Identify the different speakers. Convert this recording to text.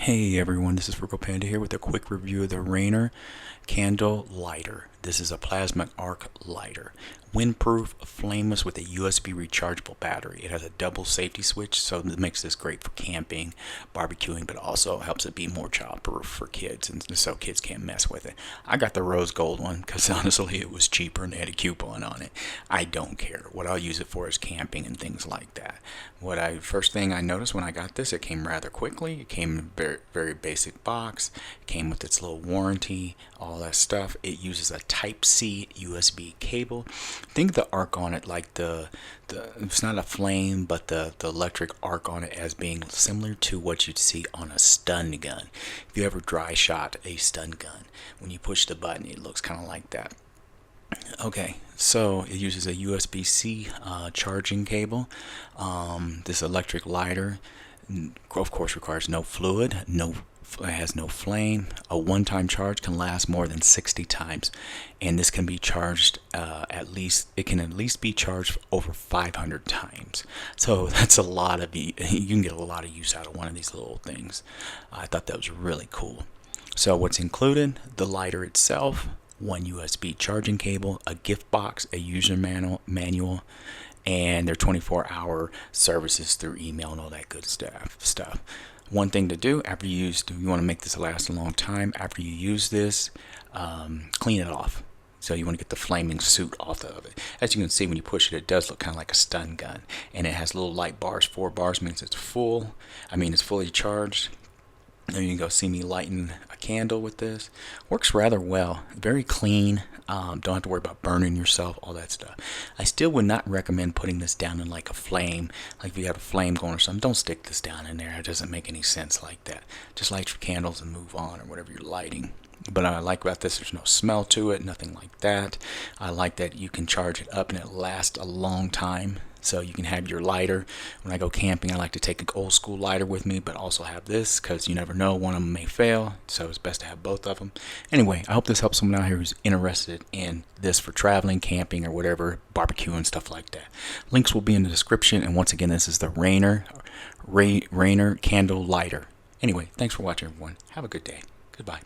Speaker 1: Hey everyone, this is Virgo Panda here with a quick review of the Rayonner candle lighter. This is a plasma arc lighter. Windproof, flameless with a USB rechargeable battery. It has a double safety switch, so it makes this great for camping, barbecuing, but also helps it be more child-proof for kids, and so kids can't mess with it. I got the rose gold one because honestly it was cheaper and they had a coupon on it. I don't care. What I'll use it for is camping and things like that. First thing I noticed when I got this, it came rather quickly. It came in a very basic box. It came with its little warranty, all that stuff. It uses a Type-C USB cable. Think of the arc on it like it's not a flame, but the electric arc on it as being similar to what you'd see on a stun gun. If you ever dry shot a stun gun, when you push the button, it looks kind of like that. Okay, so it uses a USB-C charging cable. This electric lighter, of course, requires no fluid, it has no flame. A one-time charge can last more than 60 times, and this can be charged at least be charged over 500 times. So that's a lot of you can get a lot of use out of one of these little things. I thought that was really cool. So what's included? The lighter itself, one USB charging cable, a gift box, a user manual, and their 24-hour services through email and all that good stuff. One thing to do after you want to make this last a long time. After you use this, clean it off. So you want to get the flaming soot off of it. As you can see, when you push it, it does look kind of like a stun gun, and it has little light bars. 4 bars means it's full. It's fully charged. There you can go see me lighting a candle with this. Works rather well. Very clean. Don't have to worry about burning yourself, all that stuff. I still would not recommend putting this down in like a flame. Like if you have a flame going or something, don't stick this down in there. It doesn't make any sense like that. Just light your candles and move on, or whatever you're lighting. But I like about this, there's no smell to it, nothing like that. I like that you can charge it up and it lasts a long time. So you can have your lighter. When I go camping, I like to take an old school lighter with me, but also have this because you never know, one of them may fail. So it's best to have both of them. Anyway, I hope this helps someone out here who's interested in this for traveling, camping, or whatever, barbecue and stuff like that. Links will be in the description. And once again, this is the Rayonner candle lighter. Anyway, thanks for watching, everyone. Have a good day. Goodbye.